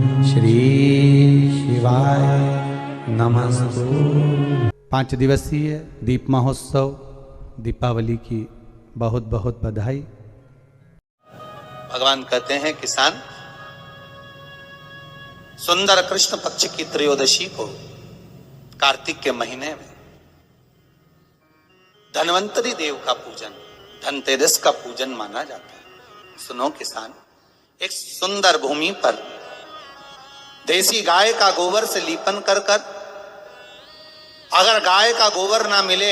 श्री शिवाय नमस्तु। 5 दिवसीय दीप महोत्सव दीपावली की बहुत बहुत बधाई। भगवान कहते हैं किसान सुंदर कृष्ण पक्ष की त्रयोदशी को कार्तिक के महीने में धन्वंतरी देव का पूजन, धनतेरस का पूजन माना जाता है। सुनो किसान, एक सुंदर भूमि पर देसी गाय का गोबर से लीपन कर अगर गाय का गोबर ना मिले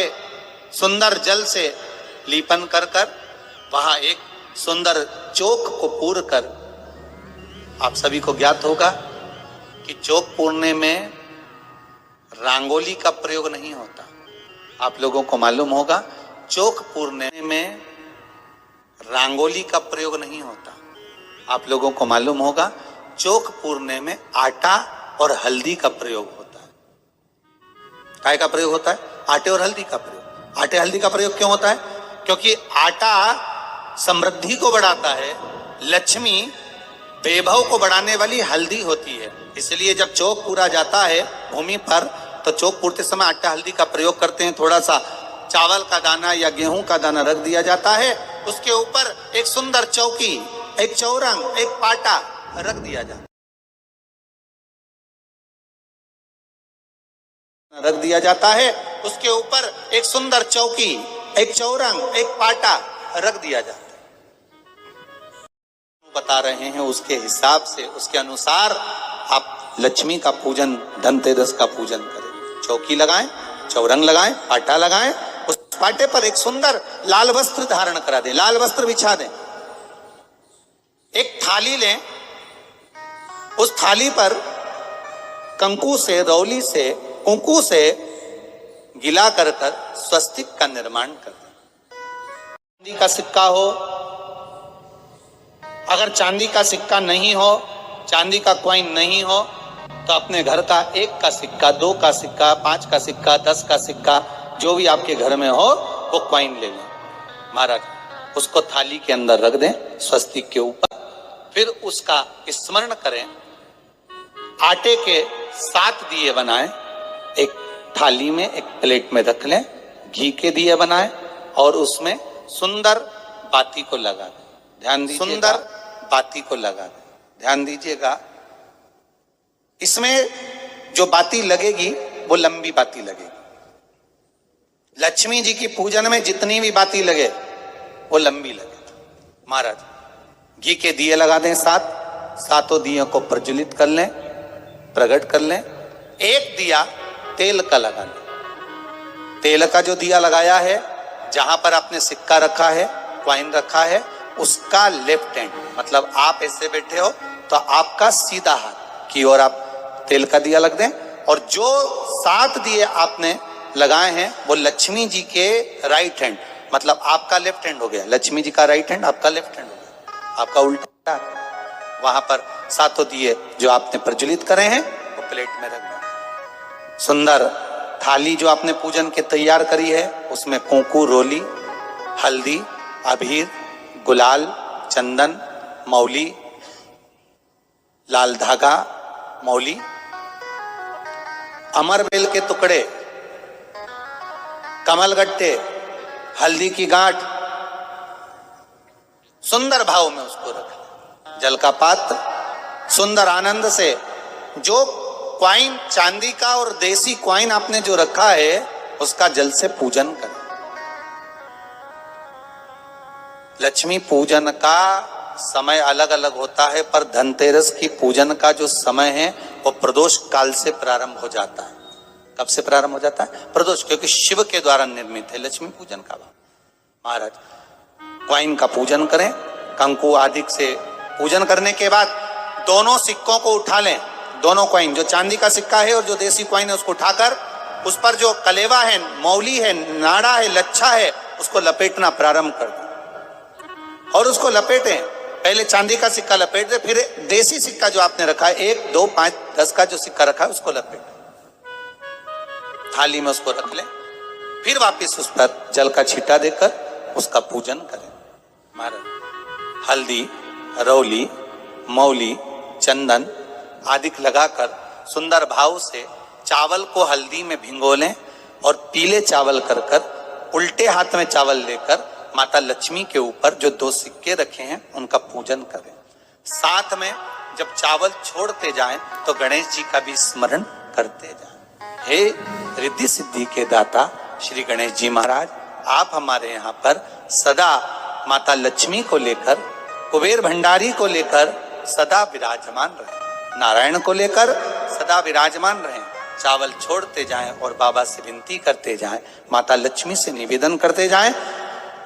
सुंदर जल से लीपन कर वहां एक सुंदर चौक को पूर कर, आप सभी को ज्ञात होगा कि चौक पूरने में रंगोली का प्रयोग नहीं होता। आप लोगों को मालूम होगा चौक पूरने में रंगोली का प्रयोग नहीं होता। आप लोगों को मालूम होगा चौक पूरने में आटा और हल्दी का प्रयोग होता है। काय का प्रयोग होता है? आटे और हल्दी का प्रयोग। आटे हल्दी का प्रयोग क्यों होता है? क्योंकि आटा समृद्धि को बढ़ाता है, लक्ष्मी वैभव को बढ़ाने वाली हल्दी होती है। इसलिए जब चौक पूरा जाता है भूमि पर तो चौक पूरते समय आटा हल्दी का प्रयोग करते हैं। थोड़ा सा चावल का दाना या गेहूं का दाना रख दिया जाता है, उसके ऊपर एक सुंदर चौकी, एक चौरंग, एक पाटा रख दिया जाता है। उसके ऊपर एक सुंदर चौकी, एक चौरंग, एक पाटा रख दिया जाता है। बता रहे हैं उसके हिसाब से, उसके अनुसार आप लक्ष्मी का पूजन, धनतेरस का पूजन करें। चौकी लगाएं, चौरंग लगाएं, पाटा लगाएं, उस पाटे पर एक सुंदर लाल वस्त्र धारण करा दें, लाल वस्त्र बिछा दें। एक थाली लें, उस थाली पर कंकु से, रौली से, कुंकू से गिला कर स्वस्तिक का निर्माण कर दें। चांदी का सिक्का हो, अगर चांदी का सिक्का नहीं हो, चांदी का कॉइन नहीं हो तो अपने घर का 1 का सिक्का, 2 का सिक्का, 5 का सिक्का, 10 का सिक्का, जो भी आपके घर में हो वो कॉइन ले लें महाराज, उसको थाली के अंदर रख दें स्वस्तिक के ऊपर। फिर उसका स्मरण करें। आटे के 7 दिए बनाएं, एक थाली में, एक प्लेट में रख लें, घी के दिए बनाएं और उसमें सुंदर बाती को लगा दें। ध्यान दीजिएगा, सुंदर बाती को लगा दें। ध्यान दीजिएगा, इसमें जो बाती लगेगी वो लंबी बाती लगेगी। लक्ष्मी जी की पूजन में जितनी भी बाती लगे वो लंबी लगे। महाराज घी के दिए लगा दें 7, सातों दियों को प्रज्वलित कर लें, प्रकट कर लें। एक दिया तेल का लगा लें। तेल का जो दिया लगाया है, जहां पर आपने सिक्का रखा है, कॉइन रखा है, उसका लेफ्ट हैंड, मतलब आप ऐसे बैठे हो तो आपका सीधा हाथ की ओर आप तेल का दिया लग दें। और जो 7 दिए आपने लगाए हैं वो लक्ष्मी जी के राइट हैंड, मतलब आपका लेफ्ट हैंड हो गया, लक्ष्मी जी का राइट हैंड, आपका लेफ्ट हैंड हो गया, आपका उल्टा। वहां पर 7 दिए जो आपने प्रज्वलित करे हैं वो प्लेट में रख दें। सुंदर थाली जो आपने पूजन के तैयार करी है उसमें कुंकू, रोली, हल्दी, अबीर, गुलाल, चंदन, मौली, लाल धागा, मौली, अमरबेल के टुकड़े, कमलगट्टे, हल्दी की गांठ, सुंदर भाव में उसको रखें। जल का पात्र सुंदर आनंद से, जो क्वाइन चांदी का और देसी क्वाइन आपने जो रखा है उसका जल से पूजन करें। लक्ष्मी पूजन का समय अलग अलग होता है, पर धनतेरस की पूजन का जो समय है वो प्रदोष काल से प्रारंभ हो जाता है। कब से प्रारंभ हो जाता है? प्रदोष, क्योंकि शिव के द्वारा निर्मित है लक्ष्मी पूजन का भाव। महाराज क्वाइन का पूजन करें, कंकु आदि से पूजन करने के बाद दोनों सिक्कों को उठा लें। दोनों कॉइन, जो चांदी का सिक्का है और जो देसी कॉइन है, उसको उठाकर उस पर जो कलेवा है, मौली है, नाड़ा है, लच्छा है, उसको लपेटना प्रारंभ कर दें और उसको लपेटें। पहले चांदी का सिक्का लपेट दे, फिर देसी सिक्का जो आपने रखा है 1, 2, 5, 10 का जो सिक्का रखा है उसको लपेट थाली में उसको रख लें। फिर वापस उस पर जल का छींटा देकर उसका पूजन करें। महाराज हल्दी, रौली, मौली, चंदन, आदिक लगाकर सुंदर भाव से चावल को हल्दी में भिगो लें और पीले चावल कर कर उल्टे हाथ में चावल लेकर माता लक्ष्मी के ऊपर जो 2 सिक्के रखे हैं उनका पूजन करें। साथ में जब चावल छोड़ते जाएं तो गणेश जी का भी स्मरण करते जाएं। हे रिद्धि सिद्धि के दाता श्री गणेश जी महाराज, आप हमारे यहाँ पर सदा माता लक्ष्मी को लेकर, कुबेर भंडारी को लेकर सदा विराजमान रहे, नारायण को लेकर सदा विराजमान रहे। चावल छोड़ते जाएं और बाबा से विनती करते जाएं, माता लक्ष्मी से निवेदन करते जाएं,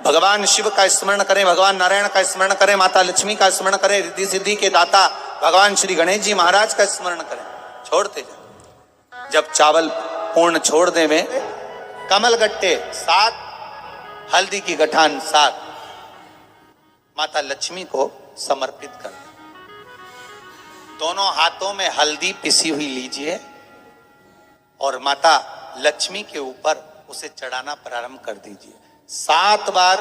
भगवान शिव का स्मरण करें, भगवान नारायण का स्मरण करें, माता लक्ष्मी का स्मरण करें, रिद्धि सिद्धि के दाता भगवान श्री गणेश जी महाराज का स्मरण करें, छोड़ते जाएं। जब चावल पूर्ण छोड़ देवे, कमल गट्टे 7, हल्दी की गठान 7 माता लक्ष्मी को समर्पित कर दें। दोनों हाथों में हल्दी पिसी हुई लीजिए और माता लक्ष्मी के ऊपर उसे चढ़ाना प्रारंभ कर दीजिए। 7 बार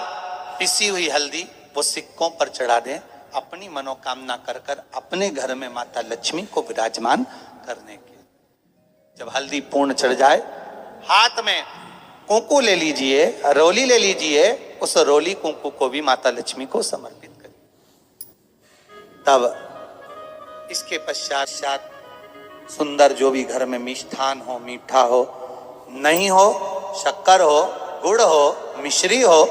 पिसी हुई हल्दी वो सिक्कों पर चढ़ा दें, अपनी मनोकामना कर कर अपने घर में माता लक्ष्मी को विराजमान करने के। जब हल्दी पूर्ण चढ़ जाए, हाथ में कुंकू ले लीजिए, रोली ले लीजिए, उस रोली कुंकू को भी माता लक्ष्मी को समर्पित करिए। तब इसके पश्चात सुंदर जो भी घर में मिष्ठान हो, मीठा हो, नहीं हो, शक्कर हो, गुड़ हो, मिश्री हो,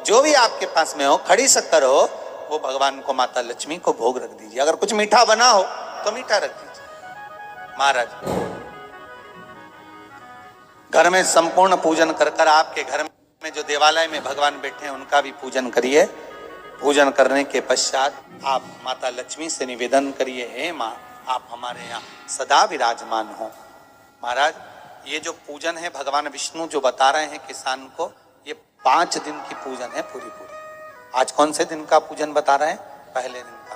जो भी आपके पास में हो, खड़ी शक्कर हो, वो भगवान को माता लक्ष्मी को भोग रख दीजिए। अगर कुछ मीठा बना हो तो मीठा रख दीजिए। महाराज घर में संपूर्ण पूजन कर कर आपके घर में जो देवालय में भगवान बैठे हैं उनका भी पूजन करिए। पूजन करने के पश्चात आप माता लक्ष्मी से निवेदन करिए, हे माँ, आप हमारे यहाँ सदा विराजमान हो। महाराज ये जो पूजन है भगवान विष्णु जो बता रहे हैं किसान को, ये 5 दिन की पूजन है पूरी। आज कौन से दिन का पूजन बता रहे हैं? पहले दिन का।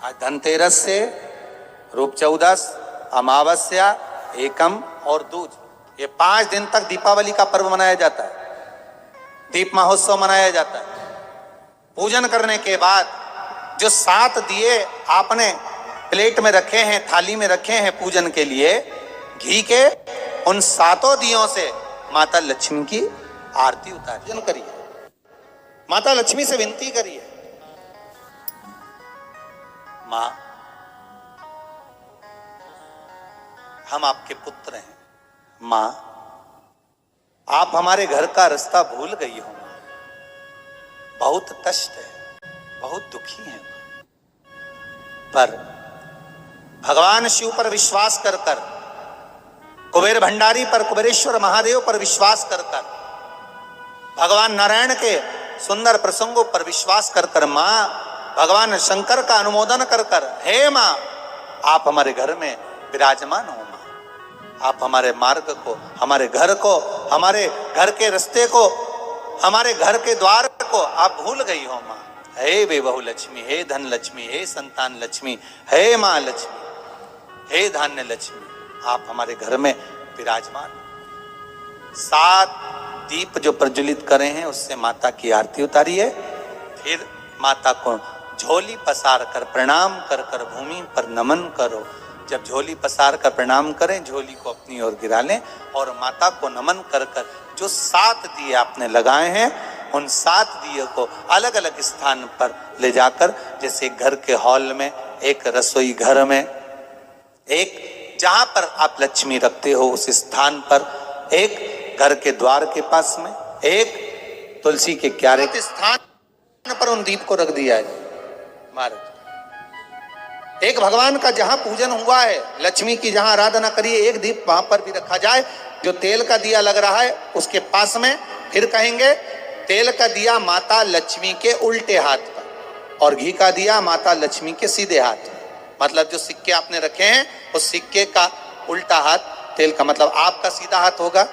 आज धनतेरस से रूप चौदस, अमावस्या, एकम और दूज, ये 5 दिन तक दीपावली का पर्व मनाया जाता है, दीप महोत्सव मनाया जाता है। पूजन करने के बाद जो 7 दिए आपने प्लेट में रखे हैं, थाली में रखे हैं पूजन के लिए घी के, उन 7 दियों से माता लक्ष्मी की आरती उतारिए, पूजन करिए, माता लक्ष्मी से विनती करिए, मां हम आपके पुत्र हैं, मां आप हमारे घर का रास्ता भूल गई हो, बहुत कष्ट है, बहुत दुखी है, पर भगवान शिव पर विश्वास कर कर, कुबेर भंडारी पर, कुबेरेश्वर महादेव पर विश्वास कर कर, भगवान नारायण के सुंदर प्रसंगों पर विश्वास कर कर, मां भगवान शंकर का अनुमोदन कर कर, हे मां आप हमारे घर में विराजमान हो, मां आप हमारे मार्ग को, हमारे घर को, हमारे घर के रास्ते को, हमारे घर के द्वार को आप भूल गई हो मां। हे बेबहु लक्ष्मी, हे धन लक्ष्मी, हे संतान लक्ष्मी, हे मां लक्ष्मी, हे धान्य लक्ष्मी, आप हमारे घर में विराजमान। 7 दीप जो प्रज्वलित करे हैं उससे माता की आरती उतारिए, फिर माता को झोली पसार कर प्रणाम कर कर भूमि पर नमन करो। जब झोली पसार कर प्रणाम करें, झोली को अपनी ओर गिरा लें और माता को नमन कर कर जो 7 दिए आपने लगाए हैं उन 7 दिए को अलग अलग स्थान पर ले जाकर, जैसे घर के हॉल में, एक रसोई घर में, एक जहां पर आप लक्ष्मी रखते हो उस स्थान पर, एक घर के द्वार के पास में, एक तुलसी के क्यारे के स्थान पर उन दीप को रख दिया है। महाराज एक भगवान का जहां पूजन हुआ है, लक्ष्मी की जहां आराधना करिए, एक दीप वहां पर भी रखा जाए। जो तेल का दिया लग रहा है उसके पास में, फिर कहेंगे तेल का दिया माता लक्ष्मी के उल्टे हाथ पर और घी का दिया माता लक्ष्मी के सीधे हाथ। मतलब जो सिक्के आपने रखे हैं उस सिक्के का उल्टा हाथ तेल का, मतलब आपका सीधा हाथ होगा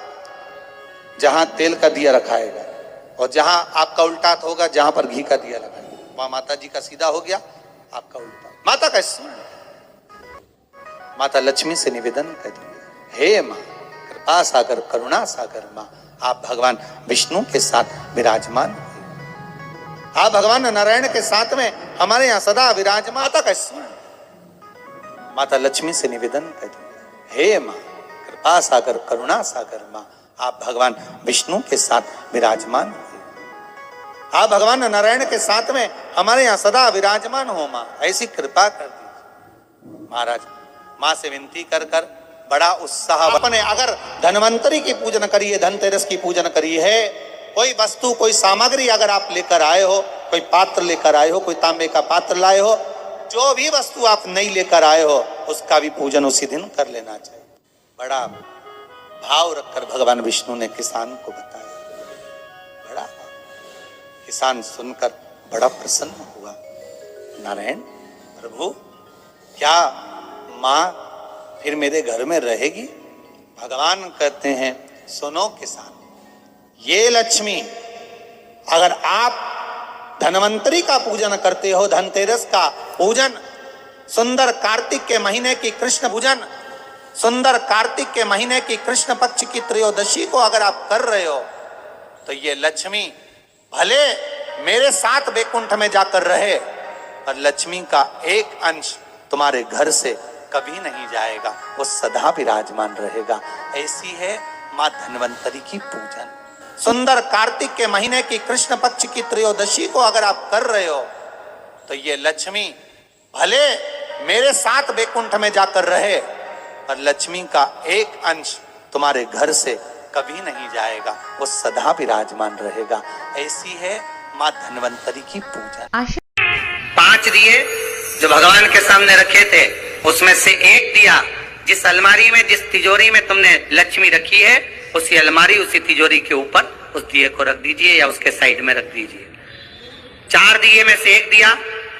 जहां तेल का दिया रखाएगा, और जहां आपका उल्टा हाथ होगा जहां पर घी का दिया लगाएगा, वहां माता जी का सीधा हो गया, आपका उल्टा। माता का स्मरण, माता लक्ष्मी से निवेदन करिए, हे मां कृपा सागर, करुणा सागर मां, आप भगवान विष्णु के साथ विराजमान हुए। आप भगवान नारायण के साथ में हमारे यहाँ सदा विराजमान माता का स्मरण। माता लक्ष्मी से निवेदन करती, हे माँ कृपा सागर करुणा सागर माँ, आप भगवान विष्णु के साथ विराजमान हो, आप भगवान नारायण के साथ में हमारे यहाँ सदा विराजमान हो माँ, ऐसी कृपा कर दीजिए। महाराज माँ से विनती कर कर बड़ा उत्साह अपने, अगर धन्वंतरी की पूजन करिए, धनतेरस की पूजन करी है, कोई वस्तु कोई सामग्री अगर आप लेकर आए हो, कोई पात्र लेकर आए हो, कोई तांबे का पात्र लाए हो, जो भी वस्तु आप नहीं लेकर आए हो उसका भी पूजन उसी दिन कर लेना चाहिए। बड़ा भाव रखकर भगवान विष्णु ने किसान को बताया। बड़ा किसान सुनकर बड़ा प्रसन्न हुआ। नारायण प्रभु, क्या माँ फिर मेरे घर में रहेगी? भगवान कहते हैं, सुनो किसान, ये लक्ष्मी अगर आप धन्वंतरी का पूजन करते हो, धनतेरस का पूजन, सुंदर कार्तिक के महीने की कृष्ण पूजन, सुंदर कार्तिक के महीने की कृष्ण पक्ष की त्रयोदशी को अगर आप कर रहे हो, तो ये लक्ष्मी भले मेरे साथ वैकुंठ में जाकर रहे, पर लक्ष्मी का एक अंश तुम्हारे घर से कभी नहीं जाएगा, वो सदा विराजमान रहेगा। ऐसी है माँ धन्वंतरी की पूजन। सुंदर कार्तिक के महीने की कृष्ण पक्ष की त्रयोदशी को अगर आप कर रहे हो, तो ये लक्ष्मी भले मेरे साथ वैकुंठ में जाकर रहे, पर लक्ष्मी का एक अंश तुम्हारे घर से कभी नहीं जाएगा, वो सदा विराजमान रहेगा। ऐसी है माँ धन्वंतरी की पूजन। 5 दिए जो भगवान के सामने रखे थे, उसमें से एक दिया जिस अलमारी में, जिस तिजोरी में तुमने लक्ष्मी रखी है, उसी अलमारी उसी तिजोरी के ऊपर उस दिए को रख दीजिए या उसके साइड में रख दीजिए। 4 दिए में से एक दिया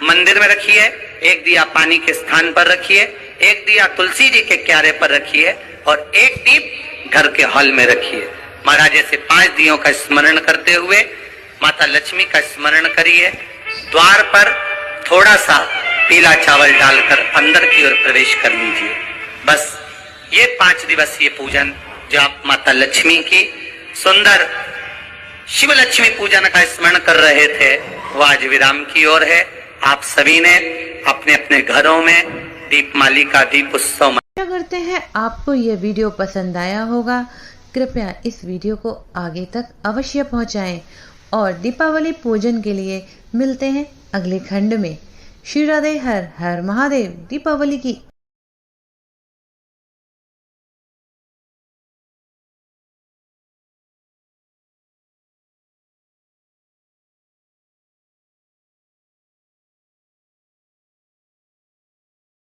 मंदिर में रखिए, एक दिया पानी के स्थान पर रखिए, एक दिया तुलसी जी के क्यारे पर रखिए और एक दीप घर के हॉल में रखिए। महाराज ऐसे 5 दियों का स्मरण करते हुए माता लक्ष्मी का स्मरण करिए। द्वार पर थोड़ा सा पीला चावल डालकर अंदर की ओर प्रवेश कर लीजिए। बस ये 5 दिवसीय पूजन जो आप माता लक्ष्मी की सुंदर शिव लक्ष्मी पूजन का स्मरण कर रहे थे, वो आज विराम की ओर है। आप सभी ने अपने अपने घरों में दीपमालिका दीप उत्सव। आशा करते हैं आपको ये वीडियो पसंद आया होगा। कृपया इस वीडियो को आगे तक अवश्य पहुंचाएं और दीपावली पूजन के लिए मिलते हैं अगले खंड में। श्री राधे, हर हर महादेव। दीपावली की